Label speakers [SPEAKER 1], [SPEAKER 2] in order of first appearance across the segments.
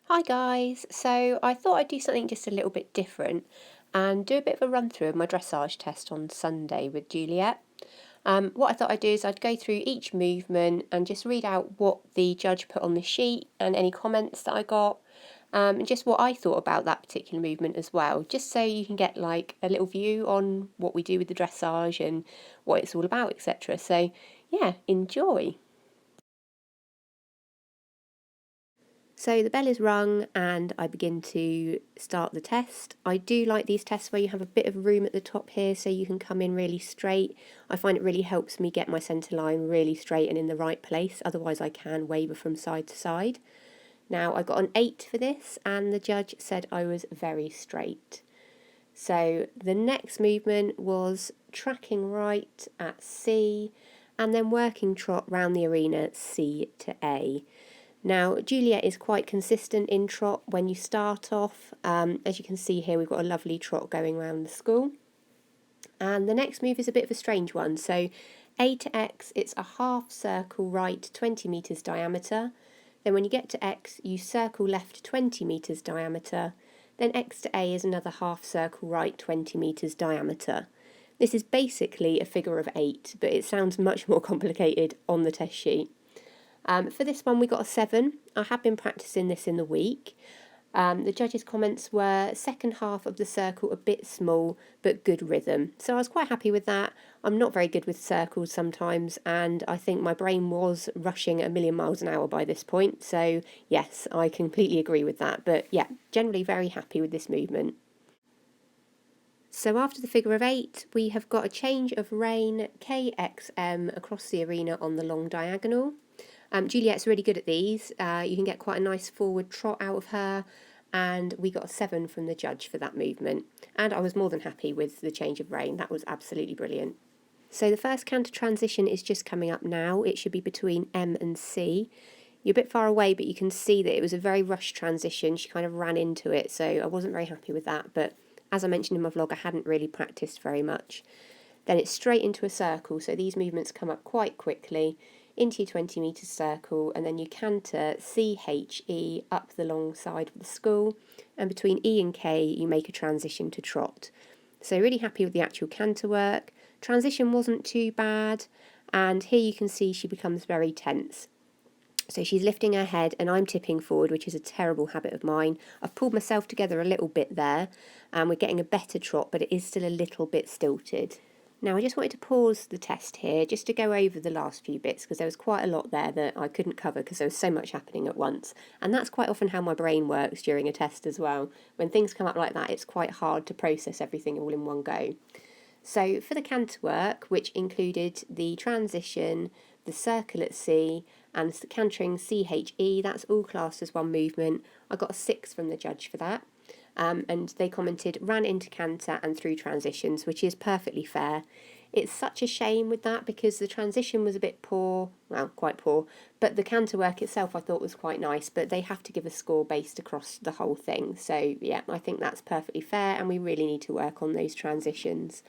[SPEAKER 1] Hi guys, so I thought I'd do something just a little bit different and do a bit of a run through of my dressage test on Sunday with Juliet. What I thought I'd do is I'd go through each movement and just read out what the judge put on the sheet and any comments that I got, and just what I thought about that particular movement as well, just so you can get like a little view on what we do with the dressage and what it's all about, etc. So yeah, enjoy. So the bell is rung and I begin to start the test. I do like these tests where you have a bit of room at the top here so you can come in really straight. I find it really helps me get my centre line really straight and in the right place, otherwise I can waver from side to side. Now I got an 8 for this and the judge said I was very straight. So the next movement was tracking right at C and then working trot round the arena C to A. Now, Juliet is quite consistent in trot when you start off. As you can see here, we've got a lovely trot going around the school. And the next move is a bit of a strange one. So A to X, it's a half circle right, 20 metres diameter. Then when you get to X, you circle left 20 metres diameter. Then X to A is another half circle right, 20 metres diameter. This is basically a figure of 8, but it sounds much more complicated on the test sheet. For this one, we got a 7. I have been practicing this in the week. The judges' comments were second half of the circle a bit small, but good rhythm. So I was quite happy with that. I'm not very good with circles sometimes, and I think my brain was rushing a million miles an hour by this point. So yes, I completely agree with that. But yeah, generally very happy with this movement. So after the figure of 8, we have got a change of rein KXM across the arena on the long diagonal. Juliet's really good at these. You can get quite a nice forward trot out of her, and we got a 7 from the judge for that movement. And I was more than happy with the change of rein. That was absolutely brilliant. So the first canter transition is just coming up now. It should be between M and C. You're a bit far away, but you can see that it was a very rushed transition. She kind of ran into it, so I wasn't very happy with that. But as I mentioned in my vlog, I hadn't really practiced very much. Then it's straight into a circle, so these movements come up quite quickly into your 20 metre circle, and then you canter CHE up the long side of the school, and between E and K you make a transition to trot. So really happy with the actual canter work. Transition wasn't too bad, and here you can see she becomes very tense. So she's lifting her head and I'm tipping forward, which is a terrible habit of mine. I've pulled myself together a little bit there, and we're getting a better trot, but it is still a little bit stilted. Now I just wanted to pause the test here just to go over the last few bits, because there was quite a lot there that I couldn't cover because there was so much happening at once. And that's quite often how my brain works during a test as well. When things come up like that, it's quite hard to process everything all in one go. So for the canter work, which included the transition, the circle at C, and cantering CHE, that's all classed as one movement. I got a 6 from the judge for that. And they commented ran into canter and through transitions, which is perfectly fair. It's such a shame with that because the transition was a bit poor, well, quite poor, but the canter work itself I thought was quite nice, but they have to give a score based across the whole thing. So yeah, I think that's perfectly fair, and we really need to work on those transitions.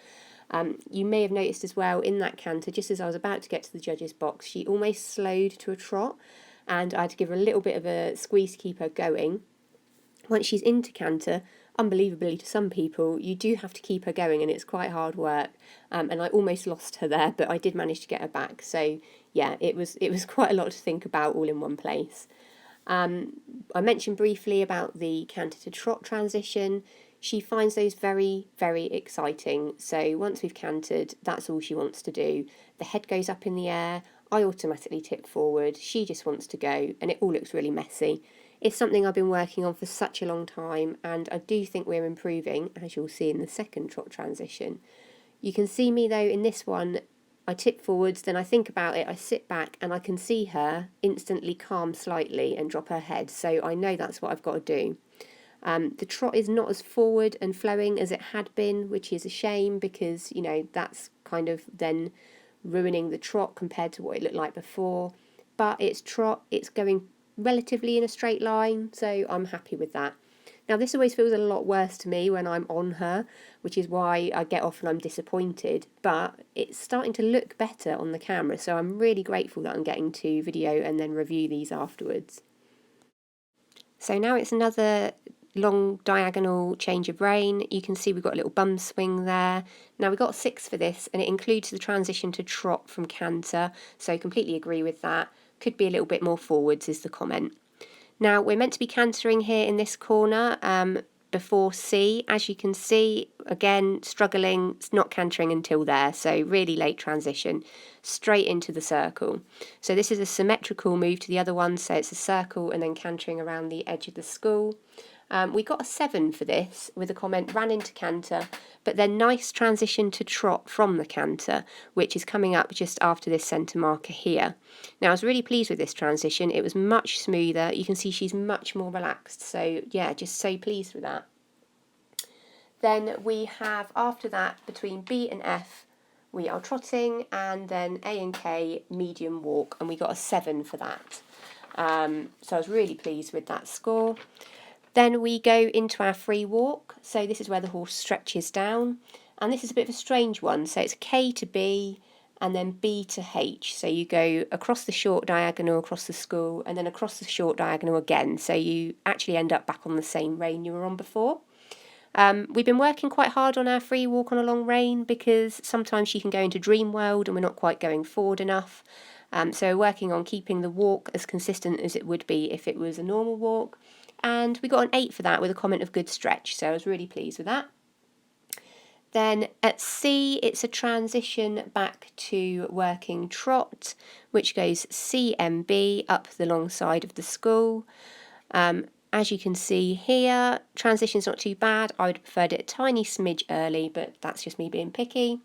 [SPEAKER 1] You may have noticed as well in that canter, just as I was about to get to the judge's box, she almost slowed to a trot, and I had to give her a little bit of a squeeze to keep her going. Once she's into canter, unbelievably to some people, you do have to keep her going, and it's quite hard work. And I almost lost her there, but I did manage to get her back. So yeah, it was quite a lot to think about all in one place. I mentioned briefly about the canter to trot transition. She finds those very, very exciting. So once we've cantered, that's all she wants to do. The head goes up in the air, I automatically tip forward, she just wants to go, and it all looks really messy. It's something I've been working on for such a long time, and I do think we're improving, as you'll see in the second trot transition. You can see me though in this one, I tip forwards, then I think about it, I sit back, and I can see her instantly calm slightly and drop her head, so I know that's what I've got to do. The trot is not as forward and flowing as it had been, which is a shame because, you know, that's kind of then ruining the trot compared to what it looked like before. But it's trot, it's going relatively in a straight line, so I'm happy with that. Now this always feels a lot worse to me when I'm on her, which is why I get off and I'm disappointed, but it's starting to look better on the camera, so I'm really grateful that I'm getting to video and then review these afterwards. So now it's another long diagonal change of rein. You can see we've got a little bum swing there. Now we've got 6 for this, and it includes the transition to trot from canter, so completely agree with that. Could be a little bit more forwards is the comment. Now we're meant to be cantering here in this corner before C. As you can see, again, struggling, it's not cantering until there, so really late transition, straight into the circle. So this is a symmetrical move to the other one, so it's a circle and then cantering around the edge of the school. We got a 7 for this with a comment, ran into canter, but then nice transition to trot from the canter, which is coming up just after this centre marker here. Now I was really pleased with this transition. It was much smoother. You can see she's much more relaxed, so yeah, just so pleased with that. Then we have, after that, between B and F, we are trotting, and then A and K, medium walk, and we got a 7 for that. So I was really pleased with that score. Then we go into our free walk, so this is where the horse stretches down, and this is a bit of a strange one, so it's K to B and then B to H, so you go across the short diagonal across the school and then across the short diagonal again, so you actually end up back on the same rein you were on before. We've been working quite hard on our free walk on a long rein because sometimes she can go into dream world and we're not quite going forward enough. So we're working on keeping the walk as consistent as it would be if it was a normal walk. And we got an 8 for that with a comment of good stretch, so I was really pleased with that. Then at C, it's a transition back to working trot, which goes CMB up the long side of the school. As you can see here, transition's not too bad. I would have preferred it a tiny smidge early, but that's just me being picky.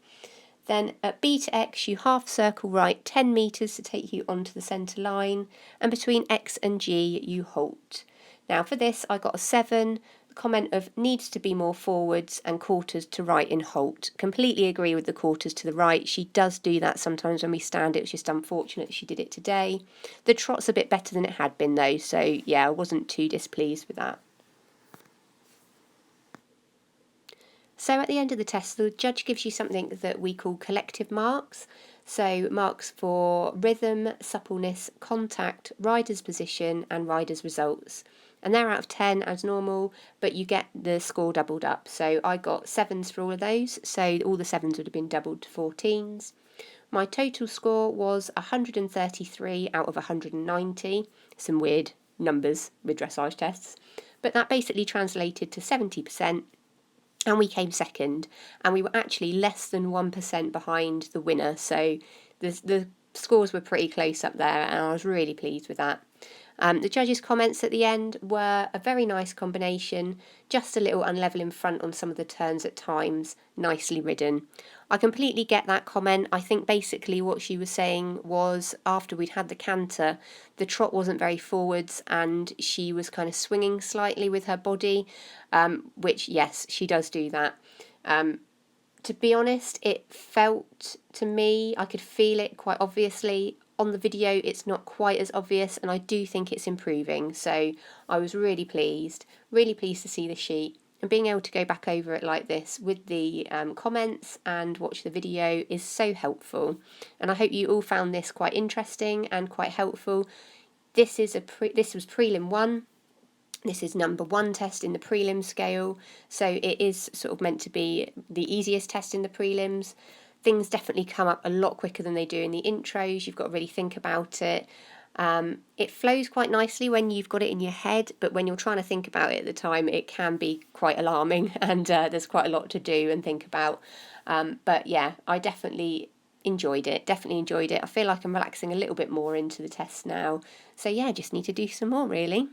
[SPEAKER 1] Then at B to X, you half circle right 10 metres to take you onto the centre line, and between X and G, you halt. Now for this, I got a 7. The comment of needs to be more forwards and quarters to right in halt. Completely agree with the quarters to the right. She does do that sometimes when we stand. It was just unfortunate she did it today. The trot's a bit better than it had been though, so yeah, I wasn't too displeased with that. So at the end of the test, the judge gives you something that we call collective marks. So marks for rhythm, suppleness, contact, rider's position and rider's results. And they're out of 10 as normal, but you get the score doubled up. So I got 7s for all of those, so all the 7s would have been doubled to 14s. My total score was 133 out of 190. Some weird numbers with dressage tests. But that basically translated to 70%. And we came second, and we were actually less than 1% behind the winner, so the scores were pretty close up there, and I was really pleased with that. The judges' comments at the end were a very nice combination, just a little unlevel in front on some of the turns at times, nicely ridden. I completely get that comment. I think basically what she was saying was after we'd had the canter, the trot wasn't very forwards and she was kind of swinging slightly with her body, which, yes, she does do that. To be honest, it felt to me, I could feel it quite obviously. On the video, it's not quite as obvious, and I do think it's improving. So I was really pleased to see the sheet. And being able to go back over it like this with the comments and watch the video is so helpful. And I hope you all found this quite interesting and quite helpful. This was Prelim 1. This is number 1 test in the prelim scale, so it is sort of meant to be the easiest test in the prelims. Things definitely come up a lot quicker than they do in the intros. You've got to really think about it. It flows quite nicely when you've got it in your head, but when you're trying to think about it at the time, it can be quite alarming, and there's quite a lot to do and think about. But yeah, I definitely enjoyed it. I feel like I'm relaxing a little bit more into the test now. So yeah, just need to do some more really.